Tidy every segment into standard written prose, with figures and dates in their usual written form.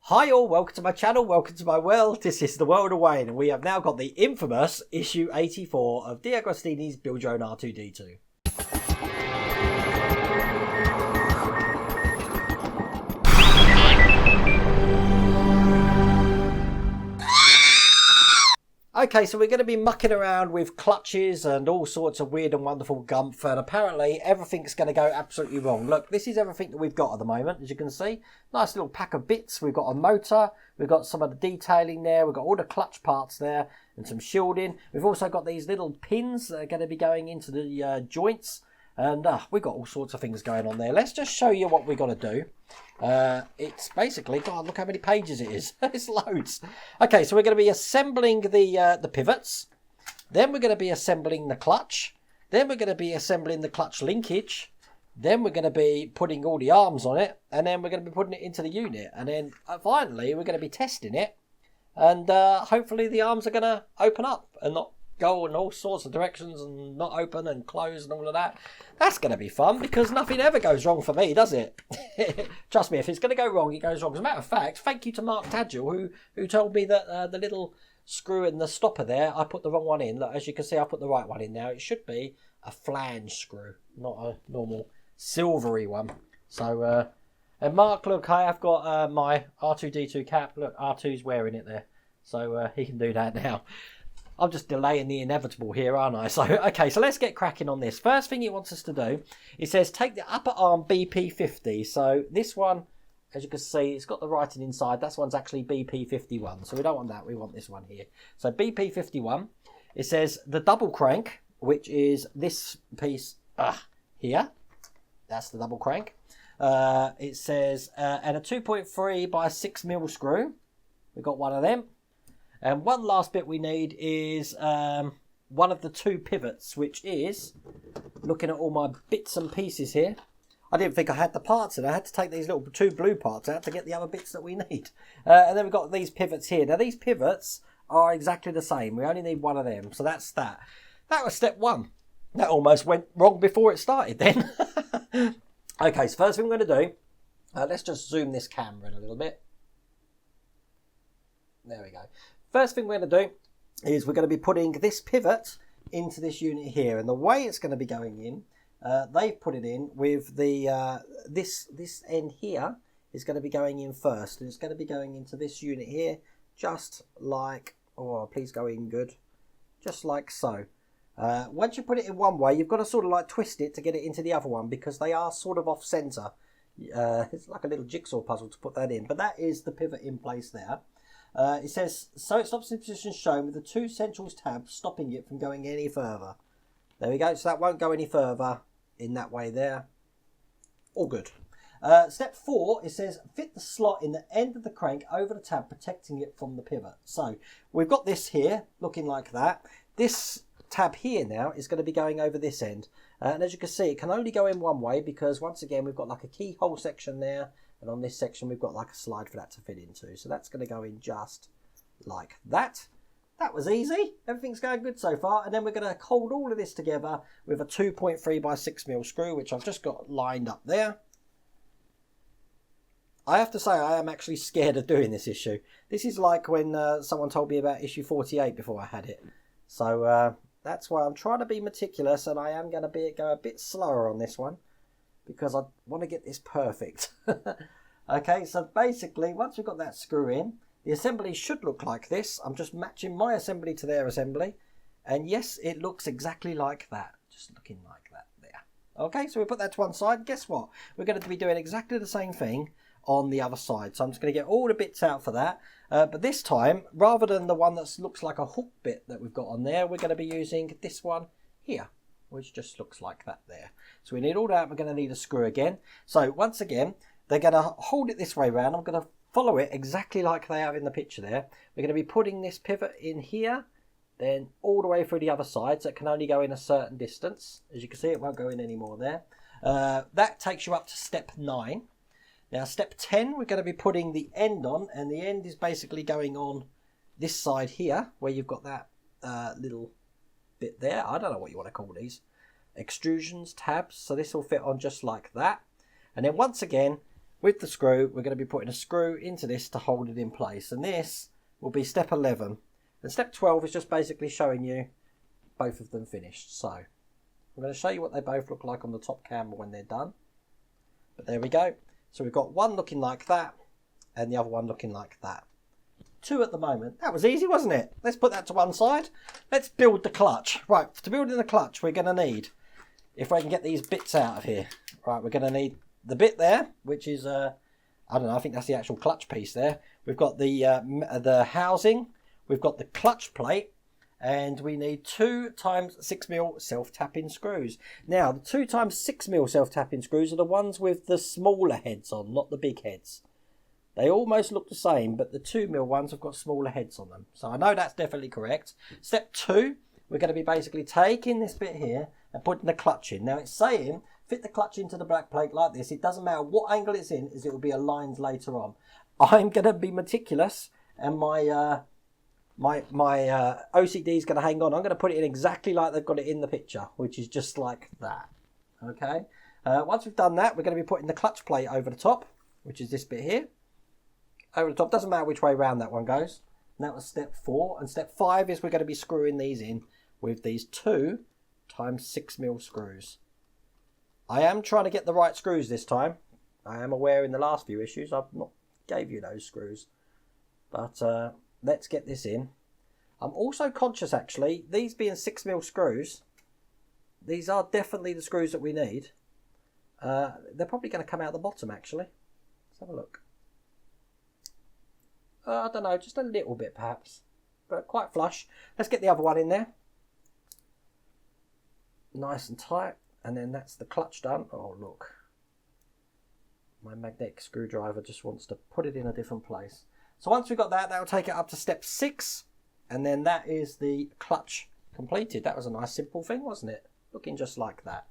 Hi all, welcome to my channel, welcome to my world. This is the world of Wayne, and we have now got the infamous issue 84 of D'Agostini's Build Your Own R2-D2. Okay, so we're going to be mucking around with clutches and all sorts of weird and wonderful gumph, and apparently everything's going to go absolutely wrong. Look, this is everything that we've got at the moment, as you can see. Nice little pack of bits. We've got a motor, we've got some of the detailing there, we've got all the clutch parts there and some shielding. We've also got these little pins that are going to be going into the joints, and we've got all sorts of things going on there. Let's just show you what we've got to do. It's basically, God, look how many pages it is. It's loads. Okay, so we're going to be assembling the pivots. Then we're going to be assembling the clutch. Then we're going to be assembling the clutch linkage. Then we're going to be putting all the arms on it. And then we're going to be putting it into the unit. And then finally, we're going to be testing it. And hopefully the arms are going to open up and not go in all sorts of directions and not open and close and all of that. That's going to be fun because nothing ever goes wrong for me, does it? Trust me, if it's going to go wrong, it goes wrong. As a matter of fact, thank you to Mark Tadgell who told me that the little screw in the stopper there, I put the wrong one in. Look, as you can see, I put the right one in now. It should be a flange screw, not a normal silvery one. So, and Mark, look, I have got my R2-D2 cap. Look, R2's wearing it there. So he can do that now. I'm just delaying the inevitable here, aren't I? So, okay, so let's get cracking on this. First thing it wants us to do, it says take the upper arm BP50. So this one, as you can see, it's got the writing inside. That one's actually BP51. So we don't want that. We want this one here. So BP51, it says the double crank, which is this piece here. That's the double crank. It says, and a 2.3 by 6mm screw. We've got one of them. And one last bit we need is one of the two pivots, which is, looking at all my bits and pieces here, I didn't think I had the parts in. I had to take these little two blue parts out to get the other bits that we need. And then we've got these pivots here. Now these pivots are exactly the same. We only need one of them. So that's that. That was step one. That almost went wrong before it started then. Okay, so first thing we're going to do, let's just zoom this camera in a little bit. There we go. First thing we're going to do is we're going to be putting this pivot into this unit here, and the way it's going to be going in, they've put it in with the this end here is going to be going in first, and it's going to be going into this unit here, just like, oh please go in good, just like so. Once you put it in one way, you've got to sort of like twist it to get it into the other one because they are sort of off center. It's like a little jigsaw puzzle to put that in, but that is the pivot in place there. It says, so it stops in position shown with the two centrals tabs stopping it from going any further. There we go, so that won't go any further in that way there. All good. Step 4, it says, fit the slot in the end of the crank over the tab, protecting it from the pivot. So, we've got this here, looking like that. This tab here now is going to be going over this end. And as you can see, it can only go in one way because, once again, we've got like a keyhole section there. And on this section, we've got like a slide for that to fit into. So that's going to go in just like that. That was easy. Everything's going good so far. And then we're going to hold all of this together with a 2.3 by 6mm screw, which I've just got lined up there. I have to say, I am actually scared of doing this issue. This is like when someone told me about issue 48 before I had it. So that's why I'm trying to be meticulous, and I am going to go a bit slower on this one, because I want to get this perfect. Okay, so basically, once we've got that screw in, the assembly should look like this. I'm just matching my assembly to their assembly. And yes, it looks exactly like that. Just looking like that there. Okay, so we put that to one side. Guess what? We're going to be doing exactly the same thing on the other side. So I'm just going to get all the bits out for that. But this time, rather than the one that looks like a hook bit that we've got on there, we're going to be using this one here, which just looks like that there. So we need all that. We're going to need a screw again. So once again, they're going to hold it this way around. I'm going to follow it exactly like they have in the picture there. We're going to be putting this pivot in here, then all the way through the other side, so it can only go in a certain distance. As you can see, it won't go in anymore there. That takes you up to step 9. Now step 10, we're going to be putting the end on, and the end is basically going on this side here, where you've got that little bit there. I don't know what you want to call these. Extrusions, tabs. So this will fit on just like that. And then once again, with the screw, we're going to be putting a screw into this to hold it in place. And this will be step 11. And step 12 is just basically showing you both of them finished. So I'm going to show you what they both look like on the top camera when they're done. But there we go. So we've got one looking like that and the other one looking like that. 2 at the moment. That was easy, wasn't it? Let's put that to one side. Let's build the clutch. Right, to build in the clutch, we're going to need, if I can get these bits out of here. Right, we're going to need the bit there, which is, I don't know, I think that's the actual clutch piece there. We've got the housing. We've got the clutch plate. And we need 2 times 6mm self-tapping screws. Now, the 2 times 6mm self-tapping screws are the ones with the smaller heads on, not the big heads. They almost look the same, but the 2mm ones have got smaller heads on them. So I know that's definitely correct. Step 2, we're going to be basically taking this bit here and putting the clutch in. Now it's saying, fit the clutch into the back plate like this. It doesn't matter what angle it's in, as it will be aligned later on. I'm going to be meticulous, and my OCD is going to hang on. I'm going to put it in exactly like they've got it in the picture, which is just like that. Okay. Once we've done that, we're going to be putting the clutch plate over the top, which is this bit here. Over the top, doesn't matter which way around that one goes. And that was step 4. And step 5 is we're going to be screwing these in with these 2 times 6mm screws. I am trying to get the right screws this time. I am aware in the last few issues I've not gave you those screws. But let's get this in. I'm also conscious actually, these being 6mm screws, these are definitely the screws that we need. They're probably going to come out the bottom actually. Let's have a look. I don't know, just a little bit perhaps, but quite flush. Let's get the other one in there. Nice and tight, and then that's the clutch done. Oh look, my magnetic screwdriver just wants to put it in a different place. So once we've got that, that'll take it up to step 6, and then that is the clutch completed. That was a nice simple thing, wasn't it? Looking just like that.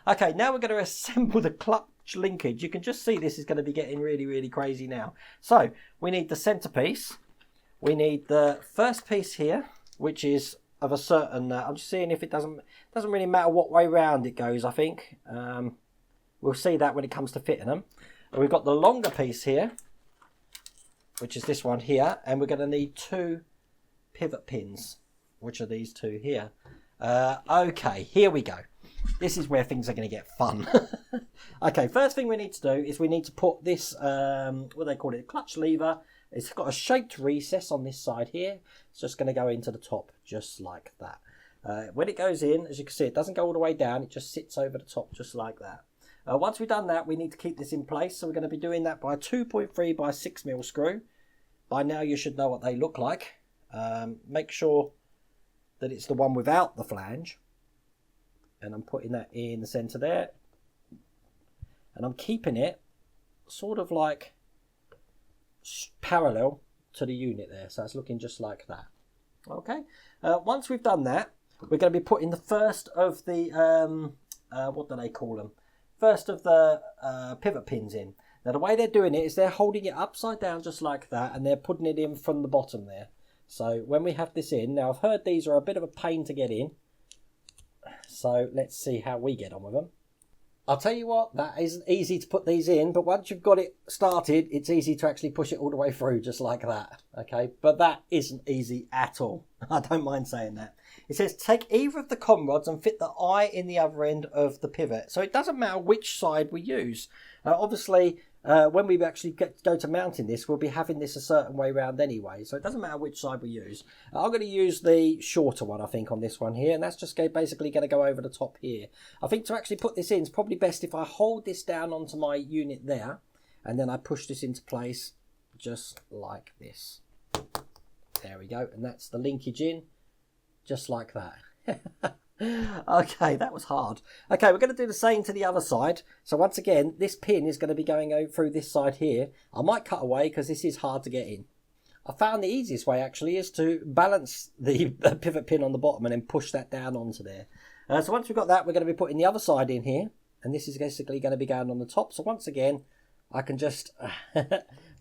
Okay, now we're going to assemble the clutch linkage. You can just see this is going to be getting really, really crazy now. So we need the centerpiece. We need the first piece here, which is of a certain, I'm just seeing if it doesn't really matter what way round it goes, I think. We'll see that when it comes to fitting them. And we've got the longer piece here, which is this one here, and we're going to need 2 pivot pins, which are these 2 here. Okay, here we go. This is where things are going to get fun. Okay, first thing we need to do is we need to put this, what do they call it, a clutch lever. It's got a shaped recess on this side here. It's just going to go into the top, just like that. When it goes in, as you can see, it doesn't go all the way down. It just sits over the top, just like that. Once we've done that, we need to keep this in place. So we're going to be doing that by a 2.3 by 6mm screw. By now, you should know what they look like. Make sure that it's the one without the flange. And I'm putting that in the centre there. And I'm keeping it sort of like parallel to the unit there. So it's looking just like that. Okay. Once we've done that, we're going to be putting the first of the, what do they call them? First of the pivot pins in. Now the way they're doing it is they're holding it upside down just like that. And they're putting it in from the bottom there. So when we have this in, now I've heard these are a bit of a pain to get in. So let's see how we get on with them. I'll tell you what, that isn't easy to put these in, but once you've got it started, it's easy to actually push it all the way through, just like that. Okay, but that isn't easy at all. I don't mind saying that. It says take either of the con rods and fit the eye in the other end of the pivot. So it doesn't matter which side we use. Obviously, when we actually go to mounting this, we'll be having this a certain way round anyway. So it doesn't matter which side we use. I'm going to use the shorter one, I think, on this one here. And that's just basically going to go over the top here. I think to actually put this in, it's probably best if I hold this down onto my unit there. And then I push this into place just like this. There we go. And that's the linkage in, just like that. Okay, that was hard. Okay, we're going to do the same to the other side. So once again, this pin is going to be going over through this side here. I might cut away because this is hard to get in. I found the easiest way actually is to balance the pivot pin on the bottom and then push that down onto there. So once we've got that, we're going to be putting the other side in here. And this is basically going to be going on the top. So once again, I can just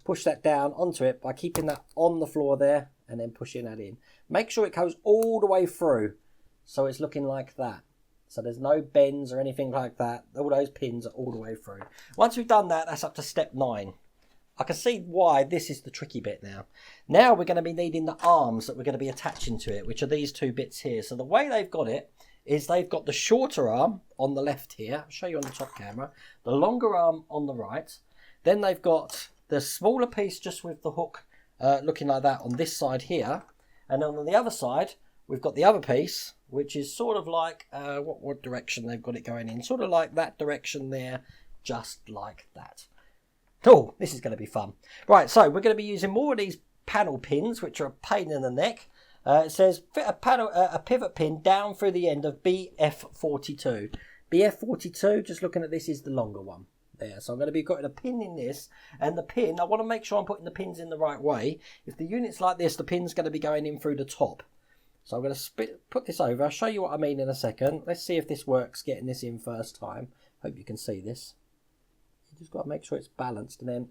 push that down onto it by keeping that on the floor there and then pushing that in. Make sure it goes all the way through. So it's looking like that. So there's no bends or anything like that. All those pins are all the way through. Once we've done that, that's up to step 9. I can see why this is the tricky bit now. Now we're going to be needing the arms that we're going to be attaching to it, which are these 2 bits here. So the way they've got it is they've got the shorter arm on the left here. I'll show you on the top camera. The longer arm on the right. Then they've got the smaller piece just with the hook looking like that on this side here. And then on the other side, we've got the other piece, which is sort of like, what direction they've got it going in. Sort of like that direction there, just like that. Oh, this is going to be fun. Right, so we're going to be using more of these panel pins, which are a pain in the neck. It says fit a pivot pin down through the end of BF42. BF42, just looking at this, is the longer one. There. So I'm going to be putting a pin in this, and the pin, I want to make sure I'm putting the pins in the right way. If the unit's like this, the pin's going to be going in through the top. So I'm going to put this over. I'll show you what I mean in a second. Let's see if this works, getting this in first time. Hope you can see this. You just got to make sure it's balanced, and then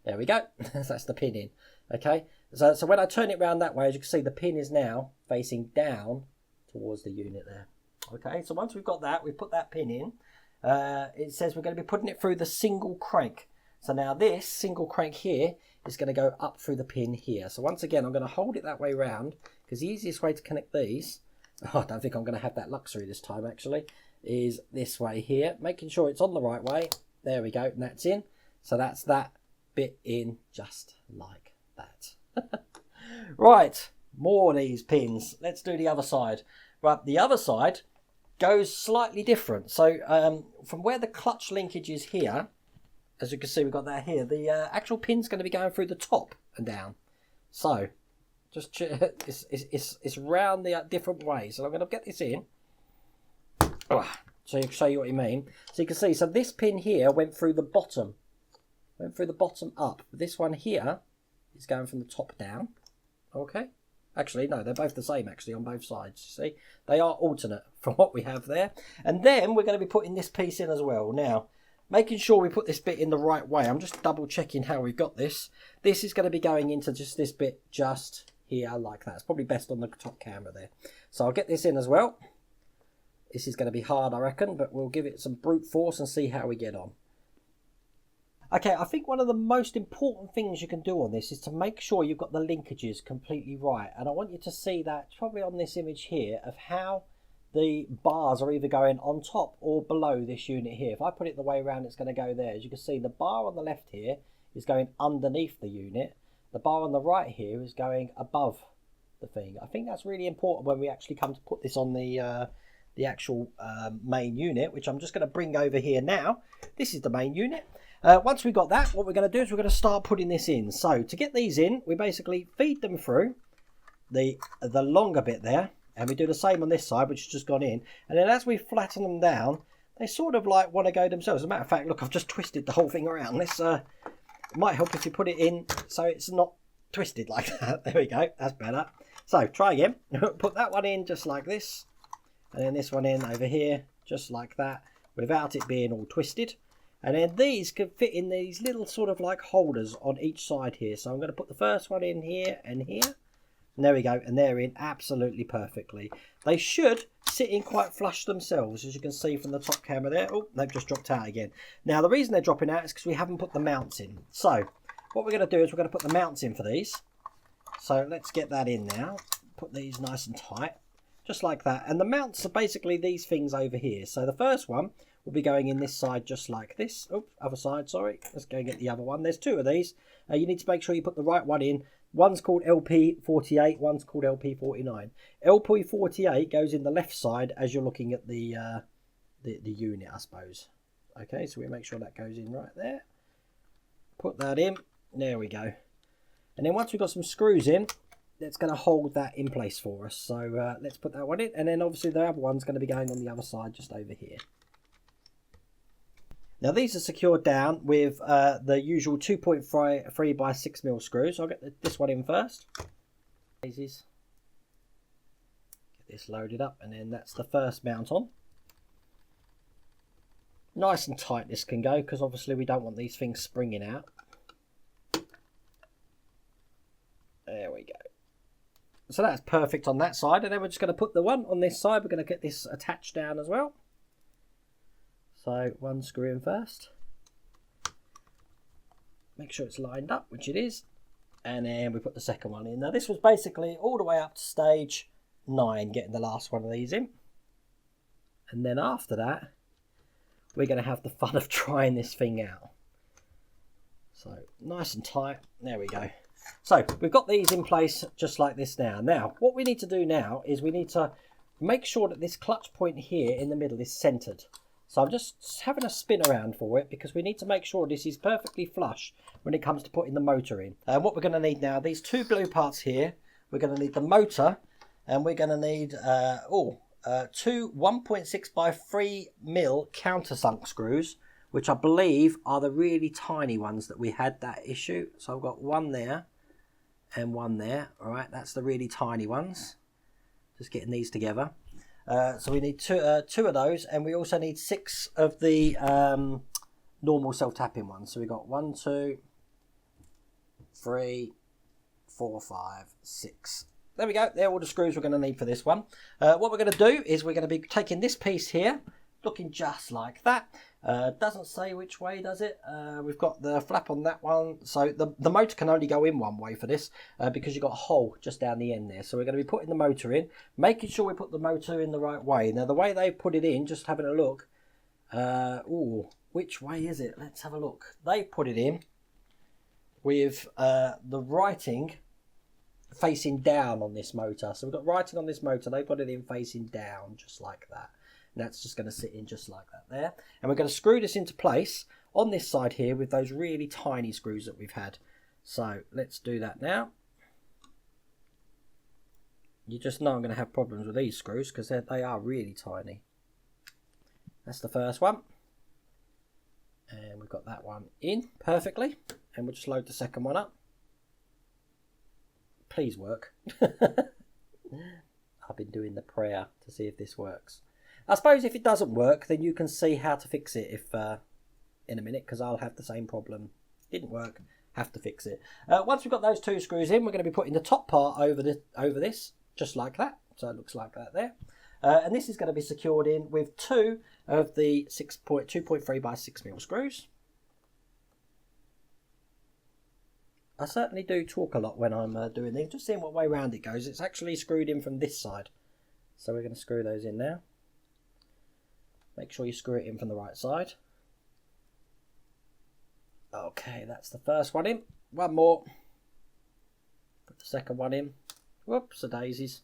there we go. That's the pin in. Okay, so when I turn it around that way, as you can see, the pin is now facing down towards the unit there. Okay, so once we've got that, we put that pin in. It says we're going to be putting it through the single crank. So now this single crank here is going to go up through the pin here. So once again, I'm going to hold it that way round, because the easiest way to connect these, I don't think I'm going to have that luxury this time actually, is this way here, making sure it's on the right way. There we go, and that's in. So that's that bit in just like that. Right, more of these pins. Let's do the other side. Right, the other side goes slightly different. So from where the clutch linkage is here, as you can see, we've got that here. The actual pin's going to be going through the top and down. So just it's round the different ways. So I'm going to get this in. So you can show you what you mean. So you can see, so this pin here went through the bottom. Went through the bottom up. This one here is going from the top down. Okay. Actually, no, they're both the same actually on both sides. You see, they are alternate from what we have there. And then we're going to be putting this piece in as well. Now, making sure we put this bit in the right way. I'm just double checking how we've got this. This is going to be going into just this bit just here like that. It's probably best on the top camera there. So I'll get this in as well. This is going to be hard, I reckon, but we'll give it some brute force and see how we get on. Okay, I think one of the most important things you can do on this is to make sure you've got the linkages completely right. And I want you to see that probably on this image here of how the bars are either going on top or below this unit here. If I put it the way around, it's going to go there. As you can see, the bar on the left here is going underneath the unit. The bar on the right here is going above the thing. I think that's really important when we actually come to put this on the actual main unit, which I'm just going to bring over here now. This is the main unit. Once we've got that, what we're going to do is we're going to start putting this in. So to get these in, we basically feed them through the longer bit there, and we do the same on this side, which has just gone in. And then as we flatten them down, they sort of like want to go themselves. As a matter of fact, look, I've just twisted the whole thing around. This it might help if you put it in so it's not twisted like that. There we go, that's better. So try again. Put that one in just like this, and then this one in over here just like that, without it being all twisted. And then these can fit in these little sort of like holders on each side here. So I'm going to put the first one in here and here. And there we go. And they're in absolutely perfectly. They should sit in quite flush themselves, as you can see from the top camera there. Oh, they've just dropped out again. Now, the reason they're dropping out is because we haven't put the mounts in. So what we're going to do is we're going to put the mounts in for these. So let's get that in now. Put these nice and tight, just like that. And the mounts are basically these things over here. So the first one will be going in this side just like this. Oh, other side, sorry. Let's go and get the other one. There's 2 of these. You need to make sure you put the right one in. One's called LP48, one's called LP49. LP48 goes in the left side as you're looking at the unit, I suppose. Okay, so we make sure that goes in right there. Put that in. There we go. And then once we've got some screws in, that's going to hold that in place for us. So let's put that one in. And then obviously the other one's going to be going on the other side just over here. Now these are secured down with the usual 2.3 by 6mm screws. So I'll get this one in first. Get this loaded up, and then that's the first mount on. Nice and tight this can go, because obviously we don't want these things springing out. There we go. So that's perfect on that side, and then we're just going to put the one on this side. We're going to get this attached down as well. So one screw in first. Make sure it's lined up, which it is. And then we put the second one in. Now this was basically all the way up to stage 9, getting the last one of these in. And then after that, we're going to have the fun of trying this thing out. So nice and tight. There we go. So we've got these in place just like this now. Now what we need to do now is we need to make sure that this clutch point here in the middle is centered. So I'm just having a spin around for it because we need to make sure this is perfectly flush when it comes to putting the motor in. And what we're going to need now, these two blue parts here, we're going to need the motor, and we're going to need two 1.6 by 3 mil countersunk screws, which I believe are the really tiny ones that we had that issue. So I've got one there and one there. All right, that's the really tiny ones. Just getting these together. So we need two of those, and we also need 6 of the normal self-tapping ones. So we've got 1, 2, 3, 4, 5, 6. There we go. They're all the screws we're going to need for this one. What we're going to do is we're going to be taking this piece here, looking just like that. Doesn't say which way, does it? We've got the flap on that one. So the motor can only go in one way for this because you've got a hole just down the end there. So we're going to be putting the motor in, making sure we put the motor in the right way. Now the way they put it in, just having a look. Which way is it? Let's have a look. They put it in with the writing facing down on this motor. So we've got writing on this motor. They put it in facing down just like that. And that's just going to sit in just like that there. And we're going to screw this into place on this side here with those really tiny screws that we've had. So let's do that now. You just know I'm going to have problems with these screws because they are really tiny. That's the first one. And we've got that one in perfectly. And we'll just load the second one up. Please work. I've been doing the prayer to see if this works. I suppose if it doesn't work, then you can see how to fix it if in a minute, because I'll have the same problem. Didn't work, have to fix it. Once we've got those 2 screws in, we're going to be putting the top part over this, just like that. So it looks like that there. And this is going to be secured in with 2 of the 2.3 by 6 mil screws. I certainly do talk a lot when I'm doing these, just seeing what way round it goes. It's actually screwed in from this side. So we're going to screw those in now. Make sure you screw it in from the right side. Okay, that's the first one in. One more. Put the second one in. Whoops, the daisies.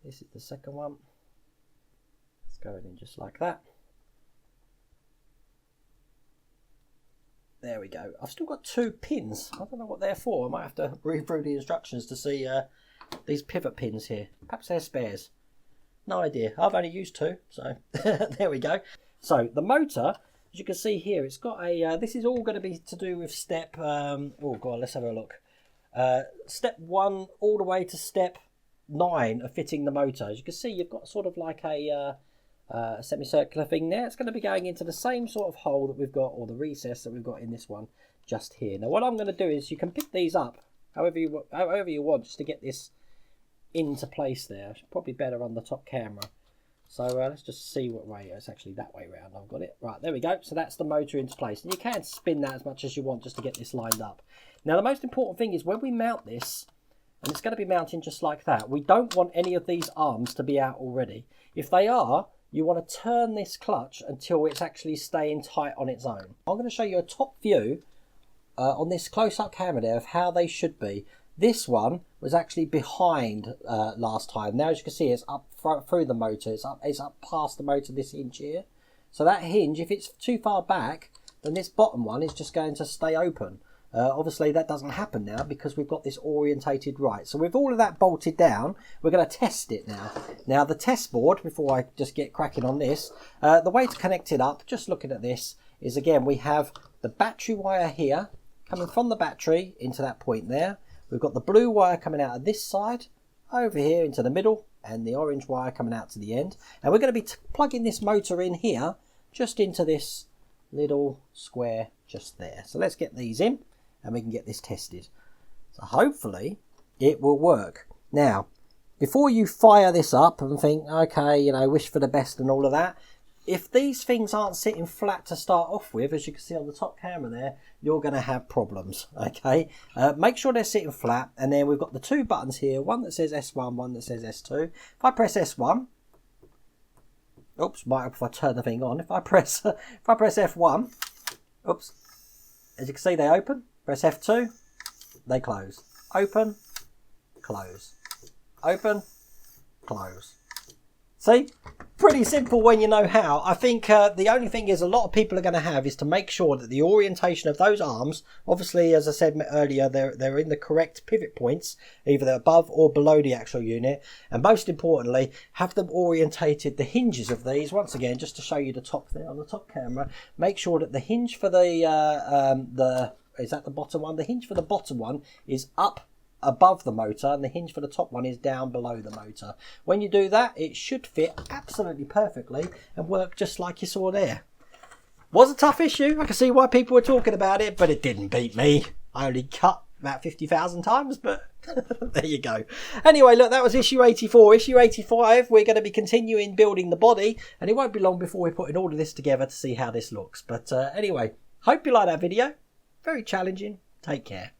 This is the second one. It's going in just like that. There we go. I've still got 2 pins. I don't know what they're for. I might have to read through the instructions to see these pivot pins here. Perhaps they're spares. No idea. I've only used 2, so there we go. So the motor, as you can see here, it's got a. This is all going to be to do with step. Oh god, let's have a look. Step 1 all the way to step 9 of fitting the motor. As you can see, you've got sort of like a semicircular thing there. It's going to be going into the same sort of hole that we've got, or the recess that we've got in this one just here. Now what I'm going to do is you can pick these up however you want, just to get this into place there. Probably better on the top camera. So let's just see what way. It's actually that way round. I've got it right. There we go. So that's the motor into place, and you can spin that as much as you want just to get this lined up. Now the most important thing is when we mount this, and it's going to be mounting just like that, we don't want any of these arms to be out already. If they are, you want to turn this clutch until it's actually staying tight on its own. I'm going to show you a top view on this close-up camera there of how they should be. This one was actually behind last time. Now as you can see, it's up through the motor. It's up past the motor, this hinge here. So that hinge, if it's too far back, then this bottom one is just going to stay open. Obviously that doesn't happen now because we've got this orientated right. So with all of that bolted down, we're going to test it now. Now the test board, before I just get cracking on this, the way to connect it up, just looking at this, is again we have the battery wire here coming from the battery into that point there. We've got the blue wire coming out of this side over here into the middle, and the orange wire coming out to the end. And we're going to be plugging this motor in here just into this little square just there. So let's get these in and we can get this tested. So hopefully it will work. Now, before you fire this up and think, okay, you know, wish for the best and all of that, if these things aren't sitting flat to start off with, as you can see on the top camera there, you're going to have problems, okay? Make sure they're sitting flat, and then we've got the two buttons here, one that says S1, one that says S2. If I press S1, oops, might help if I turn the thing on. If I press F1, oops, as you can see, they open. Press F2, they close. Open, close. Open, close. See? Pretty simple when you know how. I think the only thing is a lot of people are going to have is to make sure that the orientation of those arms, obviously, as I said earlier, they're in the correct pivot points, either they're above or below the actual unit. And most importantly, have them orientated, the hinges of these, once again, just to show you the top there on the top camera, make sure that the hinge for the is that the bottom one? The hinge for the bottom one is up above the motor, and the hinge for the top one is down below the motor. When you do that, it should fit absolutely perfectly and work just like you saw there. Was a tough issue. I can see why people were talking about it, but it didn't beat me. I only cut about 50,000 times, but there you go. Anyway, look, that was issue 84. Issue 85, we're going to be continuing building the body, and it won't be long before we're putting all of this together to see how this looks. But anyway, hope you like that video. Very challenging. Take care.